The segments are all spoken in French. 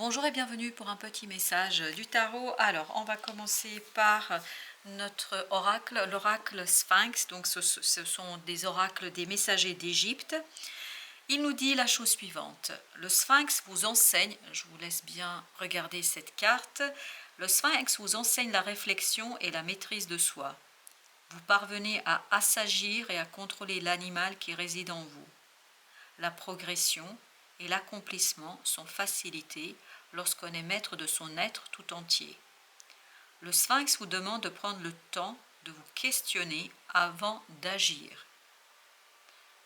Bonjour et bienvenue pour un petit message du tarot. Alors, on va commencer par notre oracle, l'oracle Sphinx. Donc, ce sont des oracles des messagers d'Égypte. Il nous dit la chose suivante. Le Sphinx vous enseigne, je vous laisse bien regarder cette carte, le Sphinx vous enseigne la réflexion et la maîtrise de soi. Vous parvenez à assagir et à contrôler l'animal qui réside en vous. La progression et l'accomplissement sont facilités lorsqu'on est maître de son être tout entier. Le Sphinx vous demande de prendre le temps de vous questionner avant d'agir.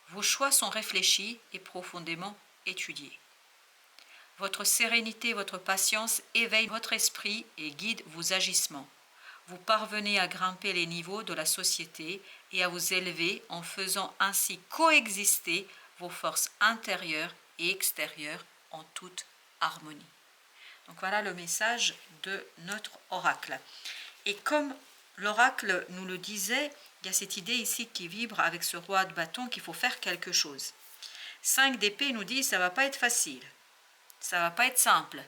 Vos choix sont réfléchis et profondément étudiés. Votre sérénité et votre patience éveillent votre esprit et guident vos agissements. Vous parvenez à grimper les niveaux de la société et à vous élever en faisant ainsi coexister vos forces intérieures et extérieures en toute harmonie. Donc voilà le message de notre oracle. Et comme l'oracle nous le disait, il y a cette idée ici qui vibre avec ce roi de bâton qu'il faut faire quelque chose. 5 d'épée nous dit ça ne va pas être facile, ça ne va pas être simple.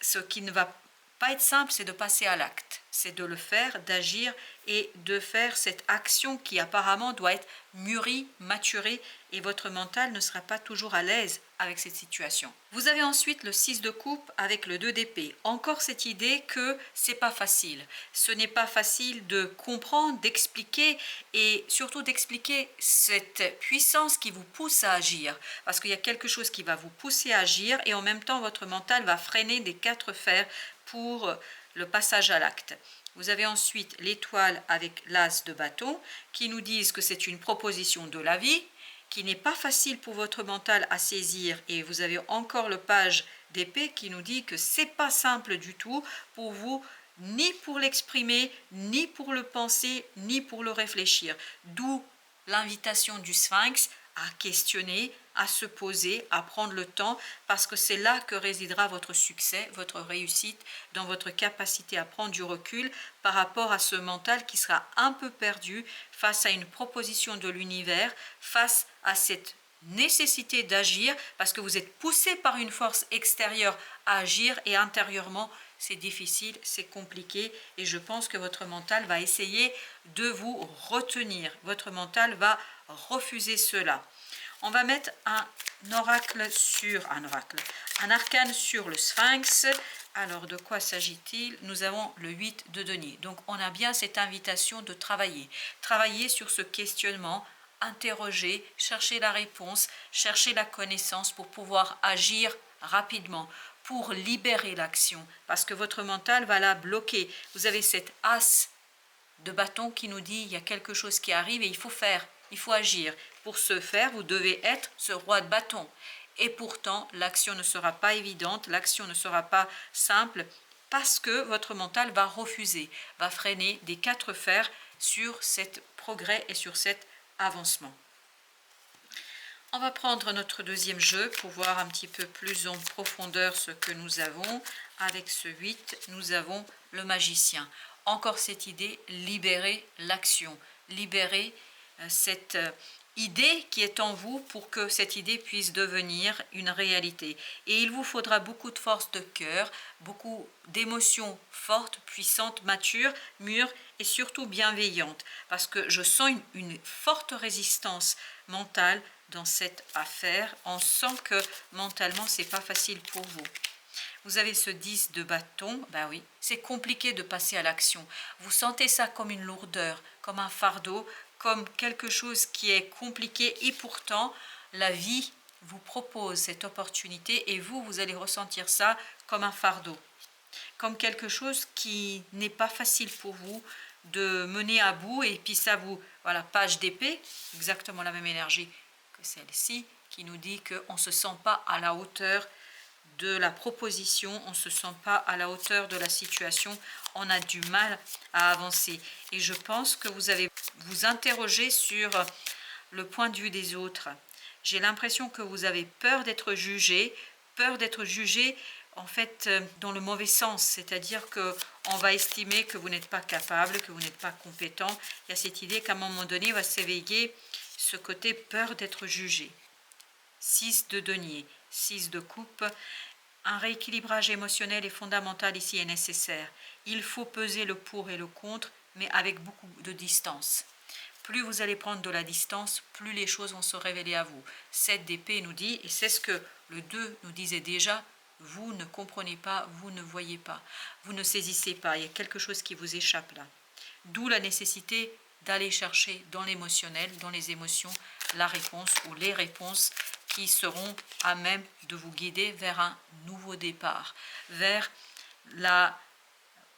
Ce qui ne va pas être simple, c'est de passer à l'acte, c'est de le faire, d'agir et de faire cette action qui apparemment doit être mûrie, maturée, et votre mental ne sera pas toujours à l'aise avec cette situation. Vous avez ensuite le 6 de coupe avec le 2 d'épée. Encore cette idée que c'est pas facile. Ce n'est pas facile de comprendre, d'expliquer et surtout d'expliquer cette puissance qui vous pousse à agir. Parce qu'il y a quelque chose qui va vous pousser à agir et en même temps votre mental va freiner des 4 fers pour le passage à l'acte. Vous avez ensuite l'étoile avec l'as de bâton qui nous disent que c'est une proposition de la vie qui n'est pas facile pour votre mental à saisir, et vous avez encore le page d'épée qui nous dit que c'est pas simple du tout pour vous, ni pour l'exprimer, ni pour le penser, ni pour le réfléchir. D'où l'invitation du Sphinx à questionner, à se poser, à prendre le temps, parce que c'est là que résidera votre succès, votre réussite, dans votre capacité à prendre du recul par rapport à ce mental qui sera un peu perdu face à une proposition de l'univers, face à cette nécessité d'agir, parce que vous êtes poussé par une force extérieure à agir et intérieurement, c'est difficile, c'est compliqué et je pense que votre mental va essayer de vous retenir. Votre mental va refuser cela. On va mettre un arcane sur le Sphinx. Alors, de quoi s'agit-il? Nous avons le 8 de denier. Donc, on a bien cette invitation de travailler. Travailler sur ce questionnement, interroger, chercher la réponse, chercher la connaissance pour pouvoir agir rapidement, pour libérer l'action, parce que votre mental va la bloquer. Vous avez cette as de bâton qui nous dit il y a quelque chose qui arrive et il faut faire, il faut agir. Pour ce faire, vous devez être ce roi de bâton. Et pourtant, l'action ne sera pas évidente, l'action ne sera pas simple, parce que votre mental va refuser, va freiner des 4 fers sur cet progrès et sur cet avancement. On va prendre notre deuxième jeu pour voir un petit peu plus en profondeur ce que nous avons. Avec ce 8, nous avons le magicien. Encore cette idée, libérer l'action, libérer cette idée qui est en vous pour que cette idée puisse devenir une réalité. Et il vous faudra beaucoup de force de cœur, beaucoup d'émotions fortes, puissantes, matures, mûres et surtout bienveillantes. Parce que je sens une forte résistance mentale dans cette affaire. On sent que mentalement, c'est pas facile pour vous. Vous avez ce 10 de bâton, ben oui, c'est compliqué de passer à l'action. Vous sentez ça comme une lourdeur, comme un fardeau, comme quelque chose qui est compliqué et pourtant la vie vous propose cette opportunité et vous allez ressentir ça comme un fardeau, comme quelque chose qui n'est pas facile pour vous de mener à bout et puis ça vous, voilà, page d'épée, exactement la même énergie que celle-ci qui nous dit qu'on ne se sent pas à la hauteur de la proposition, on ne se sent pas à la hauteur de la situation, on a du mal à avancer. Et je pense que vous avez vous interroger sur le point de vue des autres. J'ai l'impression que vous avez peur d'être jugé en fait dans le mauvais sens, c'est-à-dire qu'on va estimer que vous n'êtes pas capable, que vous n'êtes pas compétent. Il y a cette idée qu'à un moment donné va s'éveiller ce côté peur d'être jugé. 6 de denier, 6 de coupe. Un rééquilibrage émotionnel et fondamental ici est nécessaire. Il faut peser le pour et le contre, mais avec beaucoup de distance. Plus vous allez prendre de la distance, plus les choses vont se révéler à vous. 7 d'épée nous dit, et c'est ce que le 2 nous disait déjà, vous ne comprenez pas, vous ne voyez pas, vous ne saisissez pas, il y a quelque chose qui vous échappe là. D'où la nécessité d'aller chercher dans l'émotionnel, dans les émotions, la réponse ou les réponses qui seront à même de vous guider vers un nouveau départ, vers la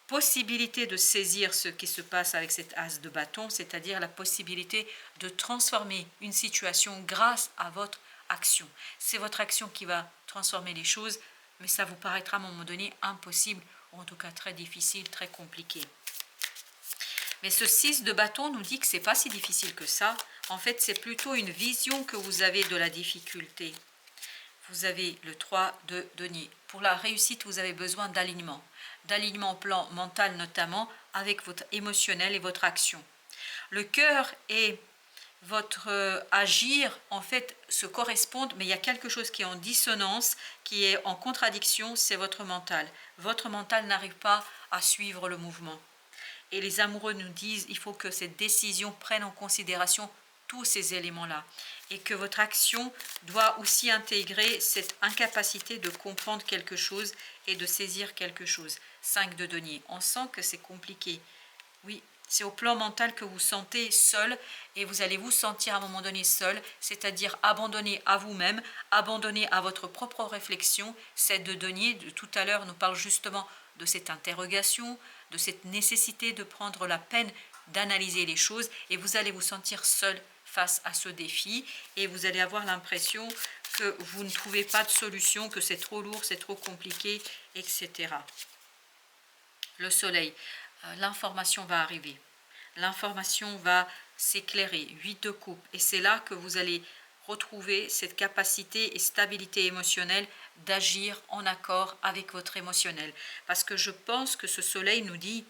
possibilité de saisir ce qui se passe avec cet as de bâton, c'est-à-dire la possibilité de transformer une situation grâce à votre action. C'est votre action qui va transformer les choses, mais ça vous paraîtra à un moment donné impossible, ou en tout cas très difficile, très compliqué. Mais ce 6 de bâton nous dit que ce n'est pas si difficile que ça. En fait, c'est plutôt une vision que vous avez de la difficulté. Vous avez le 3 de denier. Pour la réussite, vous avez besoin d'alignement. D'alignement au plan mental notamment, avec votre émotionnel et votre action. Le cœur et votre agir, en fait, se correspondent, mais il y a quelque chose qui est en dissonance, qui est en contradiction, c'est votre mental. Votre mental n'arrive pas à suivre le mouvement. Et les amoureux nous disent il faut que cette décision prenne en considération tous ces éléments-là. Et que votre action doit aussi intégrer cette incapacité de comprendre quelque chose et de saisir quelque chose. 5 de denier. On sent que c'est compliqué. Oui, c'est au plan mental que vous sentez seul et vous allez vous sentir à un moment donné seul, c'est-à-dire abandonné à vous-même, abandonné à votre propre réflexion. 7 de denier, de tout à l'heure, nous parle justement de cette interrogation, de cette nécessité de prendre la peine d'analyser les choses et vous allez vous sentir seul face à ce défi et vous allez avoir l'impression que vous ne trouvez pas de solution, que c'est trop lourd, c'est trop compliqué, etc. Le soleil, l'information va arriver, l'information va s'éclairer, 8 de coupe et c'est là que vous allez retrouver cette capacité et stabilité émotionnelle d'agir en accord avec votre émotionnel. Parce que je pense que ce soleil nous dit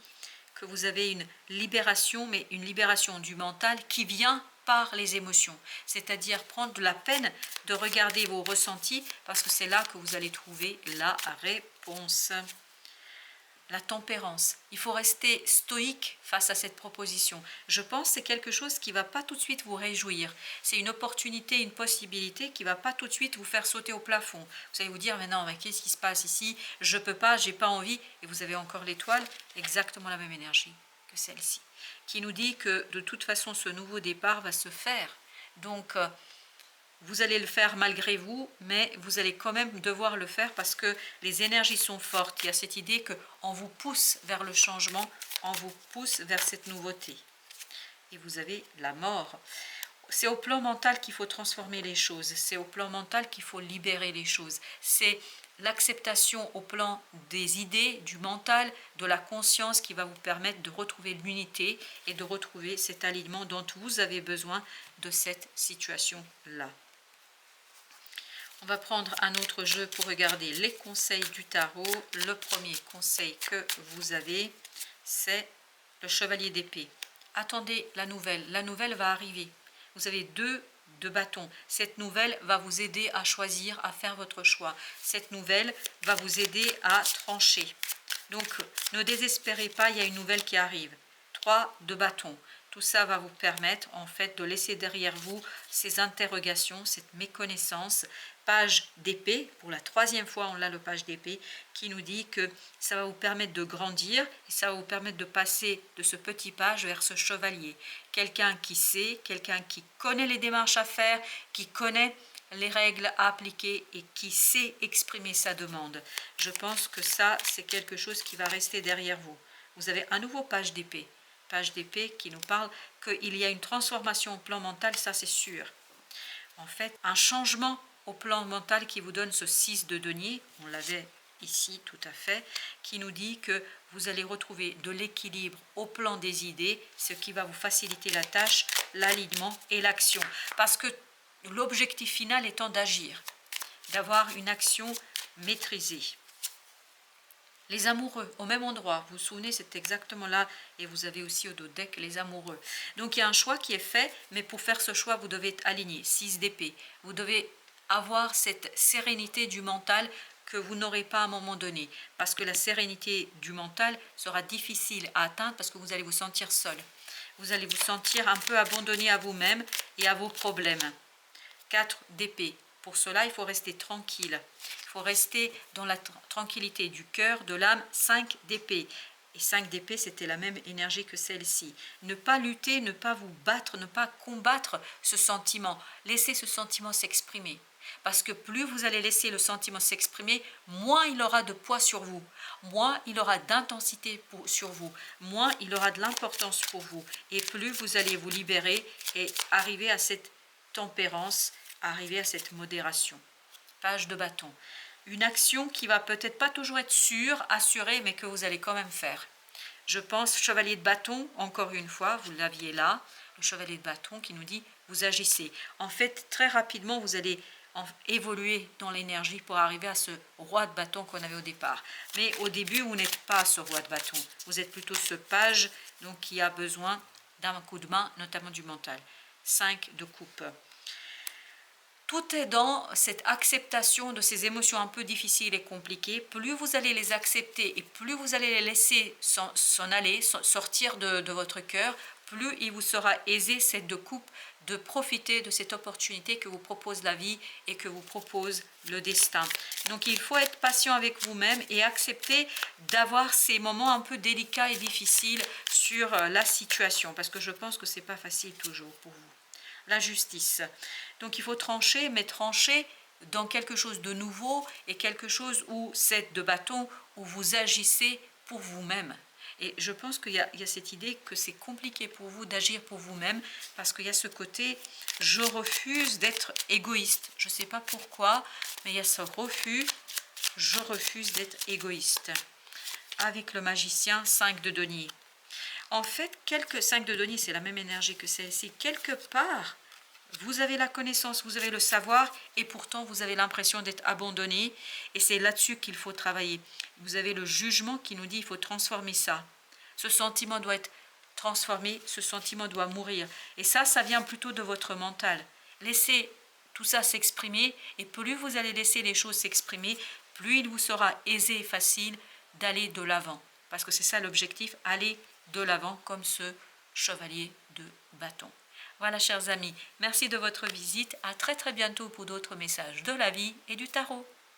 que vous avez une libération, mais une libération du mental qui vient par les émotions. C'est-à-dire prendre la peine de regarder vos ressentis parce que c'est là que vous allez trouver la réponse. La tempérance. Il faut rester stoïque face à cette proposition. Je pense que c'est quelque chose qui ne va pas tout de suite vous réjouir. C'est une opportunité, une possibilité qui ne va pas tout de suite vous faire sauter au plafond. Vous allez vous dire, mais non, mais qu'est-ce qui se passe ici? Je ne peux pas, j'ai pas envie. Et vous avez encore l'étoile, exactement la même énergie que celle-ci, qui nous dit que de toute façon, ce nouveau départ va se faire. Donc, vous allez le faire malgré vous, mais vous allez quand même devoir le faire parce que les énergies sont fortes. Il y a cette idée qu'on vous pousse vers le changement, on vous pousse vers cette nouveauté. Et vous avez la mort. C'est au plan mental qu'il faut transformer les choses. C'est au plan mental qu'il faut libérer les choses. C'est l'acceptation au plan des idées, du mental, de la conscience qui va vous permettre de retrouver l'unité et de retrouver cet alignement dont vous avez besoin de cette situation-là. On va prendre un autre jeu pour regarder les conseils du tarot. Le premier conseil que vous avez, c'est le chevalier d'épée. Attendez la nouvelle va arriver. Vous avez 2 de bâton. Cette nouvelle va vous aider à choisir, à faire votre choix. Cette nouvelle va vous aider à trancher. Donc, ne désespérez pas, il y a une nouvelle qui arrive. 3 de bâton. Tout ça va vous permettre en fait de laisser derrière vous ces interrogations, cette méconnaissance. Page d'épée, pour la 3e fois on a le page d'épée qui nous dit que ça va vous permettre de grandir et ça va vous permettre de passer de ce petit page vers ce chevalier. Quelqu'un qui sait, quelqu'un qui connaît les démarches à faire, qui connaît les règles à appliquer et qui sait exprimer sa demande. Je pense que ça, c'est quelque chose qui va rester derrière vous. Vous avez un nouveau page d'épée. Page d'épée qui nous parle qu'il y a une transformation au plan mental, ça c'est sûr. En fait, un changement au plan mental qui vous donne ce 6 de denier, on l'avait ici tout à fait, qui nous dit que vous allez retrouver de l'équilibre au plan des idées, ce qui va vous faciliter la tâche, l'alignement et l'action. Parce que l'objectif final étant d'agir, d'avoir une action maîtrisée. Les amoureux, au même endroit, vous vous souvenez, c'est exactement là, et vous avez aussi au dos deck les amoureux. Donc il y a un choix qui est fait, mais pour faire ce choix, vous devez être aligné, 6 d'épée. Vous devez avoir cette sérénité du mental que vous n'aurez pas à un moment donné, parce que la sérénité du mental sera difficile à atteindre parce que vous allez vous sentir seul. Vous allez vous sentir un peu abandonné à vous-même et à vos problèmes. 4 d'épée. Pour cela, il faut rester tranquille. Il faut rester dans la tranquillité du cœur, de l'âme. 5 d'épée. Et 5 d'épée, c'était la même énergie que celle-ci. Ne pas lutter, ne pas vous battre, ne pas combattre ce sentiment. Laissez ce sentiment s'exprimer. Parce que plus vous allez laisser le sentiment s'exprimer, moins il aura de poids sur vous, moins il aura d'intensité sur vous, moins il aura de l'importance pour vous. Et plus vous allez vous libérer et arriver à cette tempérance, arriver à cette modération. Page de bâton. Une action qui va peut-être pas toujours être sûre, assurée, mais que vous allez quand même faire. Je pense, chevalier de bâton, encore une fois, vous l'aviez là, le chevalier de bâton qui nous dit, vous agissez. En fait, très rapidement, vous allez évoluer dans l'énergie pour arriver à ce roi de bâton qu'on avait au départ. Mais au début, vous n'êtes pas ce roi de bâton. Vous êtes plutôt ce page donc, qui a besoin d'un coup de main, notamment du mental. 5 de coupe. Tout est dans cette acceptation de ces émotions un peu difficiles et compliquées. Plus vous allez les accepter et plus vous allez les laisser s'en aller, sortir de votre cœur, plus il vous sera aisé, cette de coupe, de profiter de cette opportunité que vous propose la vie et que vous propose le destin. Donc il faut être patient avec vous-même et accepter d'avoir ces moments un peu délicats et difficiles sur la situation, parce que je pense que ce n'est pas facile toujours pour vous. La justice. Donc il faut trancher, mais trancher dans quelque chose de nouveau et quelque chose où c'est de bâton, où vous agissez pour vous-même. Et je pense qu'il y a cette idée que c'est compliqué pour vous d'agir pour vous-même parce qu'il y a ce côté « je refuse d'être égoïste ». Je ne sais pas pourquoi, mais il y a ce refus « je refuse d'être égoïste ». Avec le magicien, 5 de denier. En fait, 5 de denier, c'est la même énergie que celle-ci. Quelque part, vous avez la connaissance, vous avez le savoir, et pourtant vous avez l'impression d'être abandonné. Et c'est là-dessus qu'il faut travailler. Vous avez le jugement qui nous dit qu'il faut transformer ça. Ce sentiment doit être transformé, ce sentiment doit mourir. Et ça vient plutôt de votre mental. Laissez tout ça s'exprimer, et plus vous allez laisser les choses s'exprimer, plus il vous sera aisé et facile d'aller de l'avant. Parce que c'est ça l'objectif, aller de l'avant comme ce chevalier de bâton. Voilà, chers amis, merci de votre visite. À très très bientôt pour d'autres messages de la vie et du tarot.